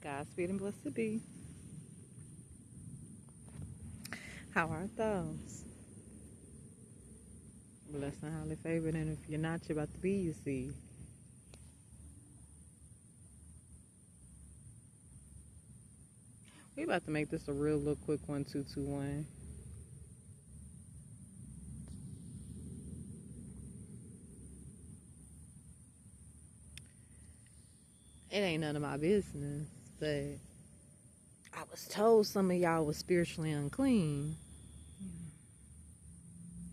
Godspeed and blessed be. How are those? Blessed and highly favored, and if you're not, you're about to be, you see. We about to make this a real little quick 1-2-2-1. It ain't none of my business, but I was told some of y'all was spiritually unclean.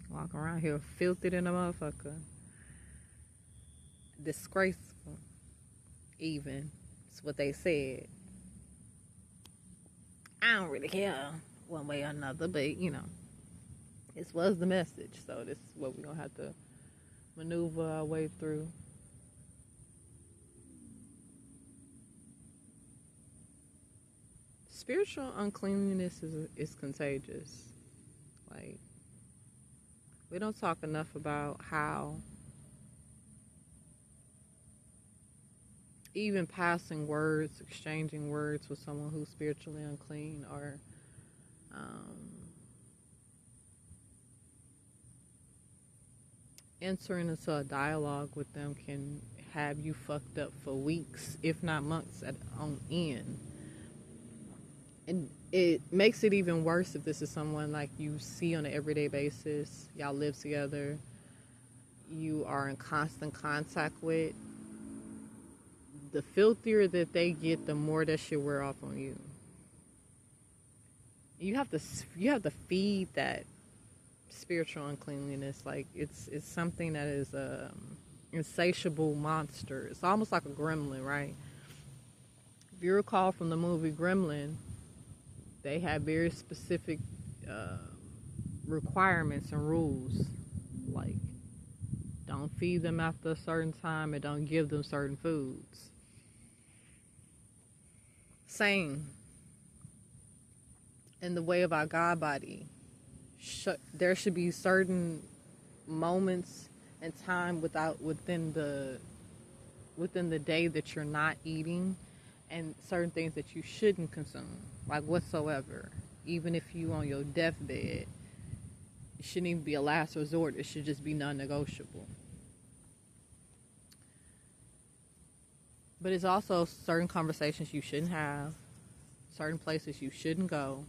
Walking around here filthy than a motherfucker. Disgraceful, even. It's what they said. I don't really care one way or another, but this was the message. So this is what we're going to have to maneuver our way through. Spiritual uncleanliness is contagious. Like, we don't talk enough about how even passing words, exchanging words with someone who's spiritually unclean, or entering into a dialogue with them can have you fucked up for weeks, if not months on end. And it makes it even worse if this is someone like you see on an everyday basis. Y'all live together. You are in constant contact with. The filthier that they get, the more that shit wear off on you. You have to feed that spiritual uncleanliness. Like it's something that is insatiable monster. It's almost like a gremlin, right? If you recall from the movie Gremlin, they have very specific requirements and rules, like don't feed them after a certain time and don't give them certain foods. Same in the way of our God body. There should be certain moments and time within the day that you're not eating, and certain things that you shouldn't consume, like whatsoever. Even if you on your deathbed, it shouldn't even be a last resort. It should just be non-negotiable. But it's also certain conversations you shouldn't have, certain places you shouldn't go,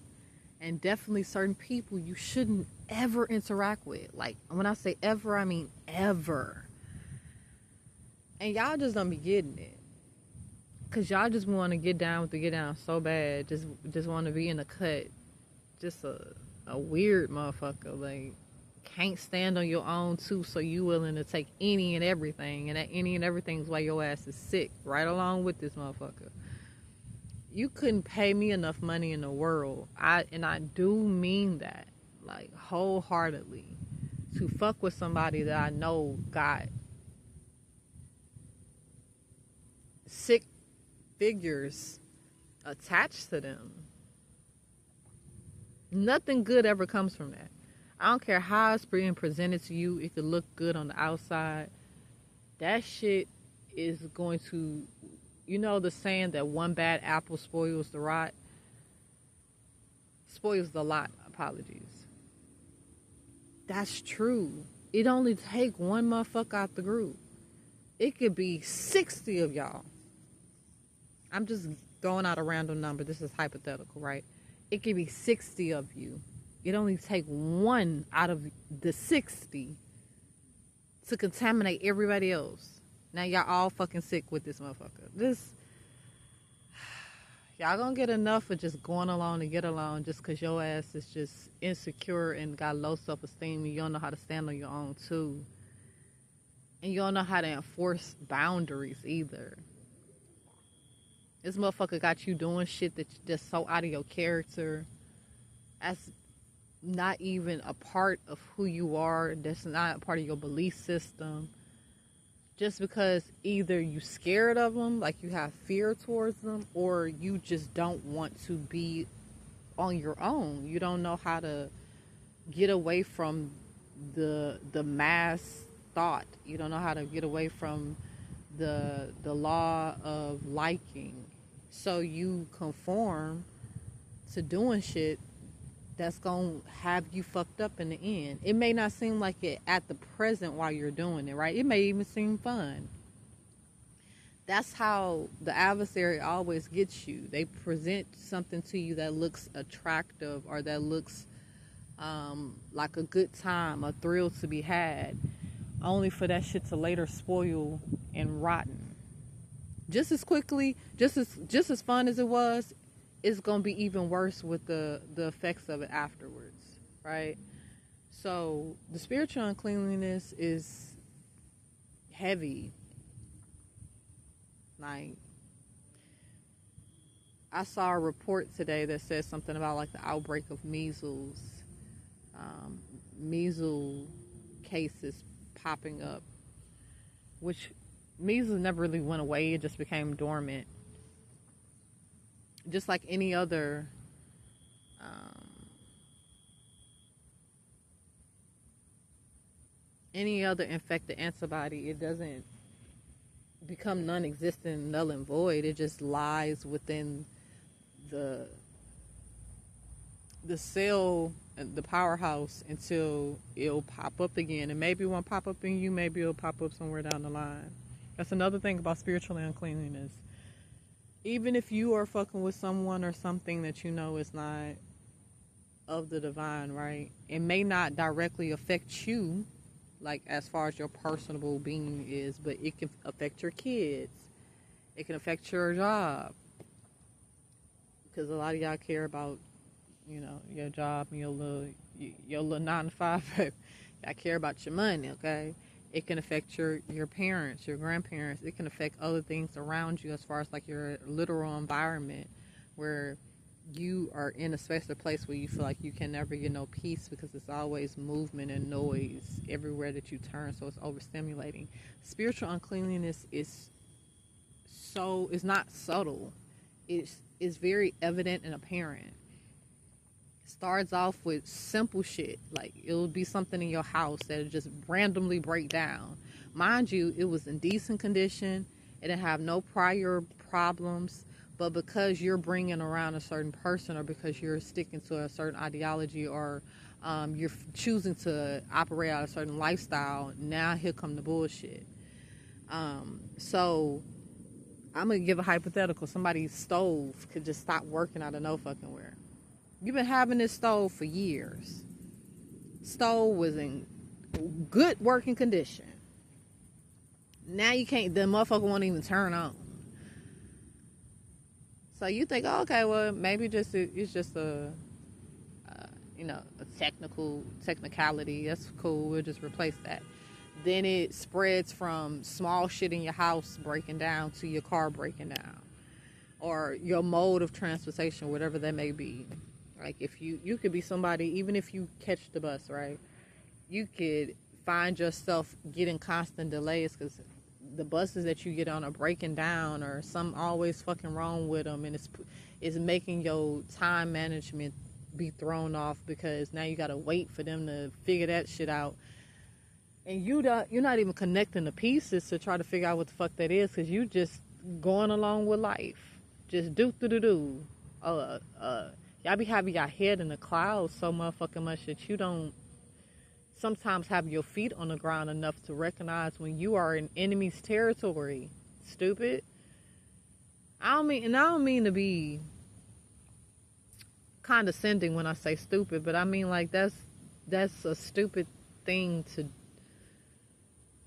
and definitely certain people you shouldn't ever interact with. Like, when I say ever, I mean ever. And y'all just don't be getting it. Because y'all just want to get down with the get down so bad. Just want to be in the cut. Just a weird motherfucker. Like, can't stand on your own too, so you willing to take any and everything. And that any and everything is why your ass is sick. Right along with this motherfucker. You couldn't pay me enough money in the world. I do mean that. Like, wholeheartedly. To fuck with somebody that I know got sick figures attached to them. Nothing good ever comes from that. I don't care how it's being presented to you. It could look good on the outside. That shit is going to, the saying that one bad apple spoils the lot. Spoils the lot, apologies. That's true. It only take one motherfucker out the group. It could be 60 of y'all. I'm just throwing out a random number. This is hypothetical, right? It could be 60 of you. It only take one out of the 60 to contaminate everybody else. Now y'all all fucking sick with this motherfucker. Y'all gonna get enough of just going along to get along just because your ass is just insecure and got low self-esteem, and you don't know how to stand on your own too. And you don't know how to enforce boundaries either. This motherfucker got you doing shit that's just so out of your character. That's not even a part of who you are. That's not a part of your belief system. Just because either you scared of them, like you have fear towards them, or you just don't want to be on your own. You don't know how to get away from the mass thought. You don't know how to get away from the law of liking. So you conform to doing shit that's gonna have you fucked up in the end. It may not seem like it at the present while you're doing it, right? It may even seem fun. That's how the adversary always gets you. They present something to you that looks attractive or that looks like a good time, a thrill to be had, only for that shit to later spoil and rotten. Just as quickly, just as fun as it was, it's gonna be even worse with the effects of it afterwards, right? So the spiritual uncleanliness is heavy. Like, I saw a report today that says something about like the outbreak of measles, measles cases popping up, which measles never really went away. It just became dormant, just like any other infected antibody. It doesn't become non-existent, null and void. It just lies within the cell, the powerhouse, until it'll pop up again. And maybe it won't pop up in you, maybe it'll pop up somewhere down the line. That's another thing about spiritual uncleanliness. Even if you are fucking with someone or something that you know is not of the divine, right? It may not directly affect you, like as far as your personable being is, but it can affect your kids. It can affect your job. Because a lot of y'all care about, your job and your little 9 to 5. I care about your money, okay? It can affect your parents, your grandparents. It can affect other things around you as far as like your literal environment, where you are in a space or place where you feel like you can never get no peace because it's always movement and noise everywhere that you turn, so it's overstimulating. Spiritual uncleanliness is not subtle. It's very evident and apparent. Starts off with simple shit, like it'll be something in your house that'll just randomly break down. Mind you, it was in decent condition, it didn't have no prior problems, but because you're bringing around a certain person, or because you're sticking to a certain ideology, or you're choosing to operate out a certain lifestyle, now here come the bullshit. So I'm gonna give a hypothetical. Somebody's stove could just stop working out of no fucking where. You've been having this stove for years. Stove was in good working condition. Now you can't, the motherfucker won't even turn on. So you think, oh, okay, well, maybe it's just a technicality. That's cool. We'll just replace that. Then it spreads from small shit in your house breaking down to your car breaking down, or your mode of transportation, whatever that may be. Like if you could be somebody, even if you catch the bus, right? You could find yourself getting constant delays because the buses that you get on are breaking down, or something always fucking wrong with them, and it's making your time management be thrown off because now you gotta wait for them to figure that shit out, and you're not even connecting the pieces to try to figure out what the fuck that is, because you just going along with life, just do. Y'all be having your head in the clouds so motherfucking much that you don't sometimes have your feet on the ground enough to recognize when you are in enemy's territory. Stupid. I don't mean to be condescending when I say stupid, but I mean like that's a stupid thing to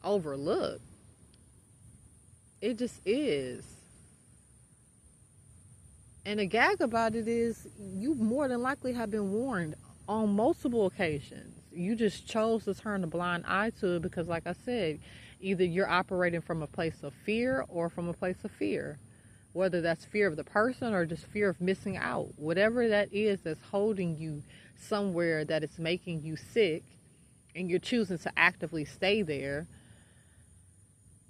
overlook. It just is. And the gag about it is, you more than likely have been warned on multiple occasions. You just chose to turn a blind eye to it because, like I said, either you're operating from a place of fear or from a place of fear. Whether that's fear of the person or just fear of missing out. Whatever that is that's holding you somewhere that is making you sick, and you're choosing to actively stay there,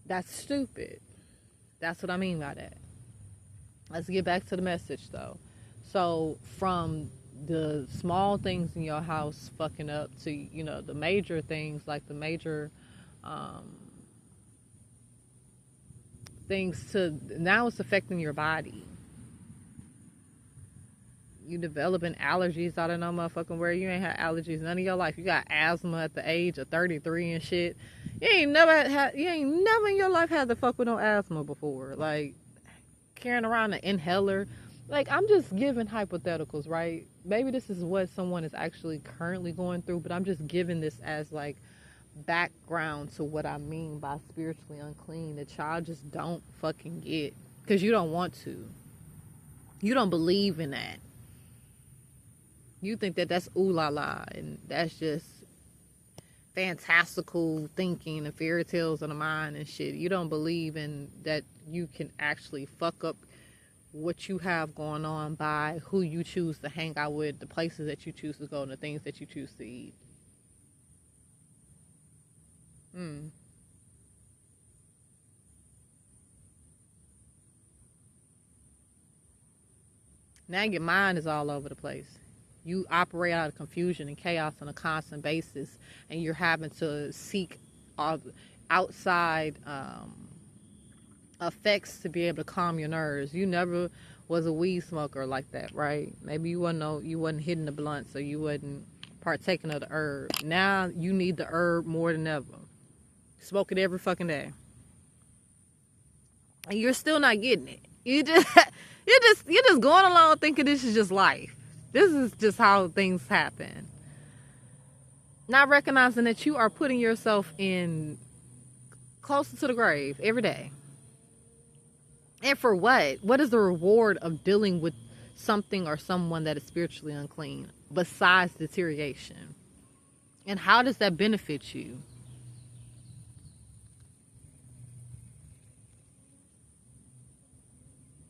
that's stupid. That's what I mean by that. Let's get back to the message, though. So, from the small things in your house fucking up to, the major things, like the major things, to now it's affecting your body. You developing allergies out of no motherfucking where. You ain't had allergies none of your life. You got asthma at the age of 33 and shit. You ain't never in your life had to fuck with no asthma before. Like, carrying around an inhaler. Like, I'm just giving hypotheticals, right? Maybe this is what someone is actually currently going through, but I'm just giving this as like background to what I mean by spiritually unclean, that y'all just don't fucking get, because you don't want to. You don't believe in that. You think that that's ooh la la, and that's just fantastical thinking and fairy tales in the mind and shit. You don't believe in that you can actually fuck up what you have going on by who you choose to hang out with, the places that you choose to go, and the things that you choose to eat. Now your mind is all over the place. You operate out of confusion and chaos on a constant basis, and you're having to seek outside effects to be able to calm your nerves. You never was a weed smoker like that, right? Maybe you wasn't hitting the blunt, so you wasn't partaking of the herb. Now you need the herb more than ever. Smoke it every fucking day, and you're still not getting it. You're just going along thinking this is just life. This is just how things happen. Not recognizing that you are putting yourself in closer to the grave every day. And for what? What is the reward of dealing with something or someone that is spiritually unclean besides deterioration? And how does that benefit you?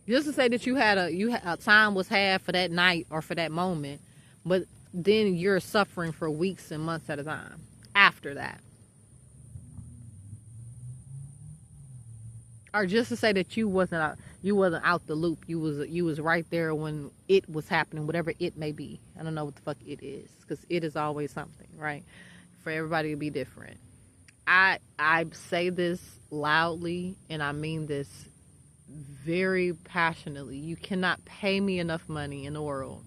Just to say that you had a time was had for that night or for that moment, but then you're suffering for weeks and months at a time after that. Or just to say that you wasn't out the loop. You was right there when it was happening, whatever it may be. I don't know what the fuck it is, because it is always something, right? For everybody to be different. I say this loudly, and I mean this very passionately. You cannot pay me enough money in the world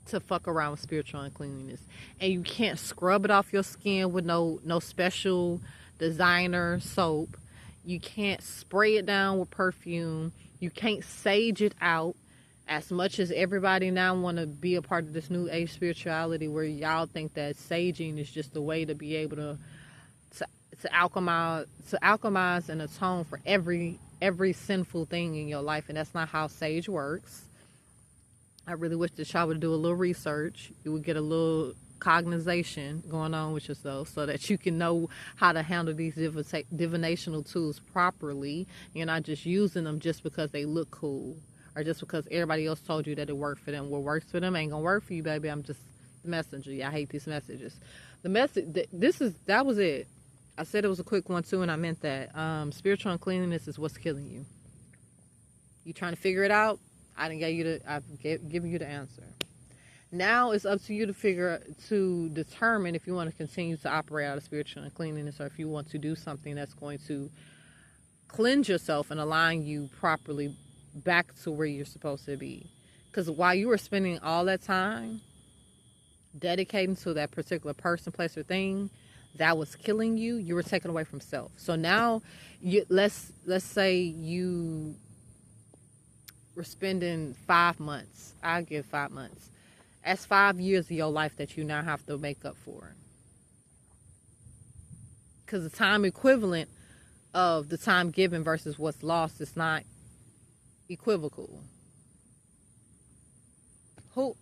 to fuck around with spiritual uncleanliness, and you can't scrub it off your skin with no special designer soap. You can't spray it down with perfume. You can't sage it out, as much as everybody now want to be a part of this new age spirituality where y'all think that saging is just a way to be able to alchemize and atone for every sinful thing in your life. And that's not how sage works. I really wish that y'all would do a little research. You would get a little cognization going on with yourself, so that you can know how to handle these divinational tools properly. You're not just using them just because they look cool, or just because everybody else told you that it worked for them. What works for them ain't gonna work for you, baby. I'm just the messenger. I hate these messages. The message, that was it. I said it was a quick one too, and I meant that. Spiritual uncleanliness is what's killing you. You trying to figure it out? I've given you the answer. Now it's up to you to determine if you want to continue to operate out of spiritual uncleanliness, or if you want to do something that's going to cleanse yourself and align you properly back to where you're supposed to be. Because while you were spending all that time dedicating to that particular person, place, or thing that was killing you, you were taken away from self. So now, let's say you were spending 5 months. I give 5 months. That's 5 years of your life that you now have to make up for. Because the time equivalent of the time given versus what's lost is not equivocal.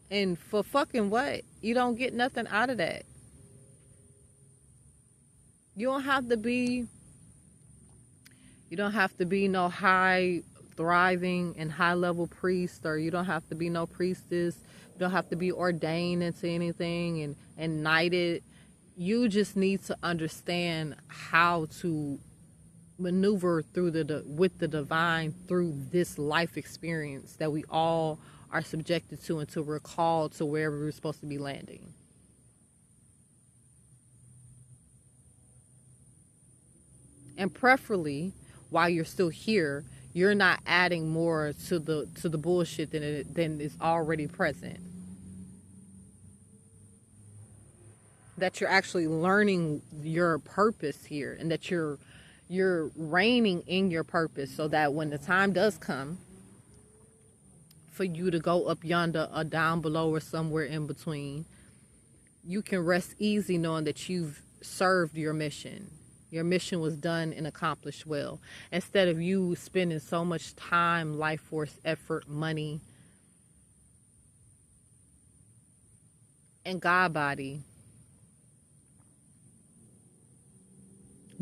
And for fucking what? You don't get nothing out of that. You don't have to be no high thriving and high level priest, or you don't have to be no priestess. You don't have to be ordained into anything and knighted. You just need to understand how to maneuver with the divine through this life experience that we all are subjected to, until we're called to wherever we're supposed to be landing. And preferably, while you're still here, you're not adding more to the bullshit than is already present. That you're actually learning your purpose here, and that you're reigning in your purpose, so that when the time does come for you to go up yonder or down below or somewhere in between, you can rest easy knowing that you've served your mission. Your mission was done and accomplished well. Instead of you spending so much time, life force, effort, money, and God body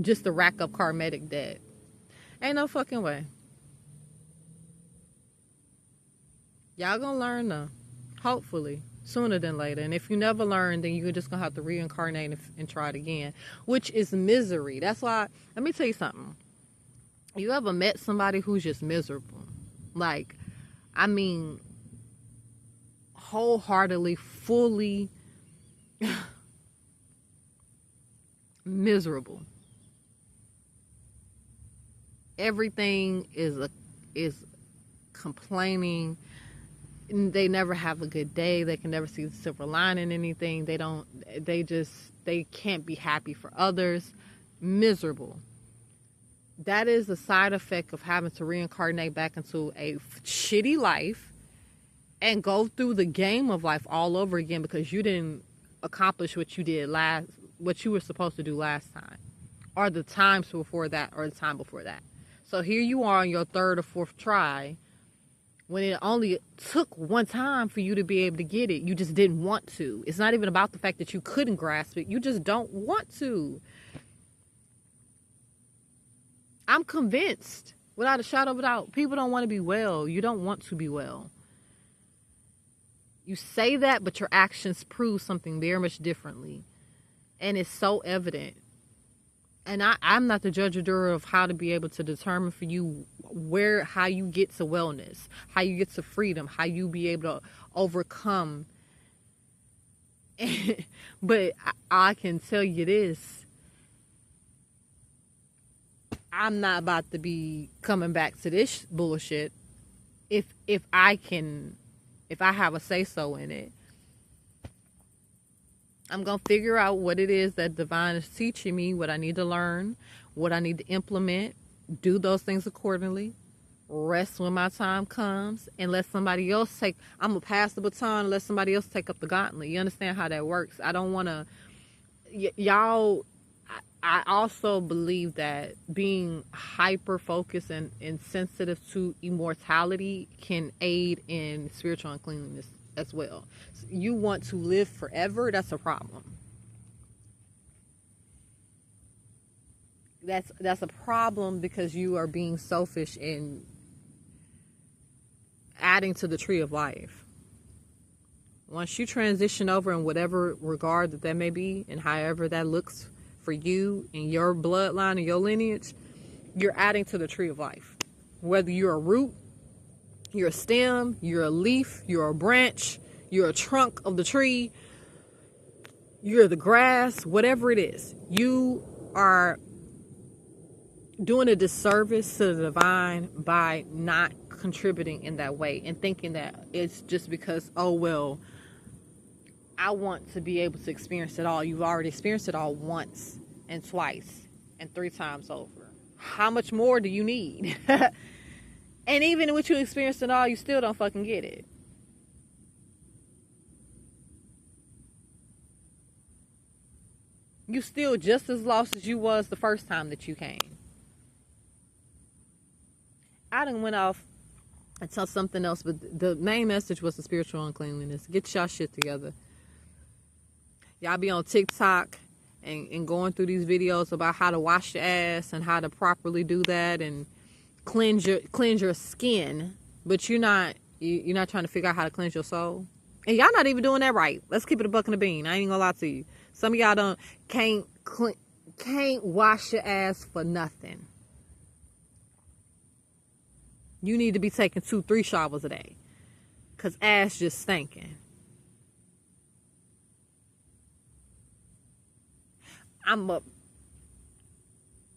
just to rack up karmic debt. Ain't no fucking way. Y'all gonna learn though. Hopefully. Sooner than later. And if you never learn, then you're just gonna have to reincarnate and try it again, which is misery. That's why, let me tell you something. You ever met somebody who's just miserable? Like, I mean, wholeheartedly, fully miserable. Everything is complaining. They never have a good day. They can never see the silver lining in anything. They can't be happy for others. Miserable. That is a side effect of having to reincarnate back into a shitty life and go through the game of life all over again because you didn't accomplish what you were supposed to do last time, or the times before that, or the time before that. So here you are on your third or fourth try, when it only took one time for you to be able to get it. You just didn't want to. It's not even about the fact that you couldn't grasp it. You just don't want to. I'm convinced, without a shadow of a doubt, people don't want to be well. You don't want to be well. You say that, but your actions prove something very much differently. And it's so evident. And I'm not the judge or juror of how to be able to determine for you how you get to wellness, how you get to freedom, how you be able to overcome. But I can tell you this. I'm not about to be coming back to this bullshit if I have a say so in it. I'm going to figure out what it is that divine is teaching me, what I need to learn, what I need to implement, do those things accordingly, rest when my time comes, and let somebody else I'm going to pass the baton and let somebody else take up the gauntlet. You understand how that works? I don't want to, y'all, I also believe that being hyper-focused and sensitive to immortality can aid in spiritual uncleanliness as well. So you want to live forever, that's a problem. That's a problem because you are being selfish and adding to the tree of life. Once you transition over in whatever regard that may be, and however that looks for you and your bloodline and your lineage, you're adding to the tree of life. Whether you're a root, you're a stem, you're a leaf, you're a branch, you're a trunk of the tree, you're the grass, whatever it is, you are doing a disservice to the divine by not contributing in that way and thinking that it's just because, oh, well, I want to be able to experience it all. You've already experienced it all once and twice and 3 times over. How much more do you need? And even with you experienced it all, you still don't fucking get it. You still just as lost as you was the first time that you came. I done went off and tell something else, but the main message was the spiritual uncleanliness. Get y'all shit together. Y'all be on TikTok and going through these videos about how to wash your ass and how to properly do that and cleanse your skin, but you're not trying to figure out how to cleanse your soul. And y'all not even doing that right. Let's keep it a buck and a bean. I ain't gonna lie to you. Some of y'all can't wash your ass for nothing. You need to be taking 2-3 showers a day, cause ass just stinking.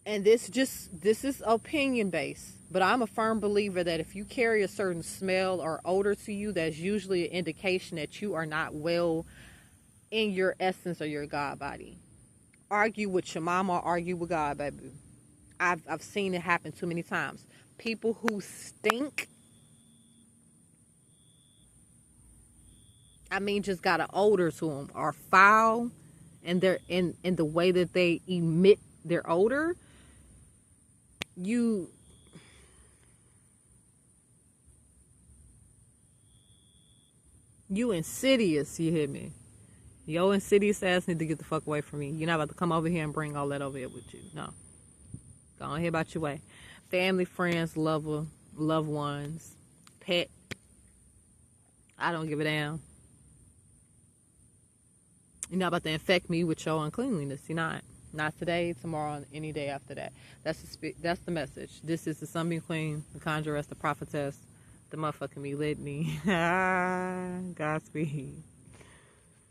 And this is opinion based, but I'm a firm believer that if you carry a certain smell or odor to you, that's usually an indication that you are not well in your essence or your God body. Argue with your mama, argue with God, baby. I've seen it happen too many times. People who stink, I mean, just got an odor to them, are foul, and they're in the way that they emit their odor. You insidious, you hear me? Yo, insidious ass need to get the fuck away from me. You're not about to come over here and bring all that over here with you. No. Go on here about your way. Family, friends, loved ones, pet. I don't give a damn. You're not about to infect me with your uncleanliness. You're not. Not today, tomorrow, any day after that. That's the message. This is the Sunbeam Queen, the Conjuress, the Prophetess, the motherfucking me litany. Godspeed.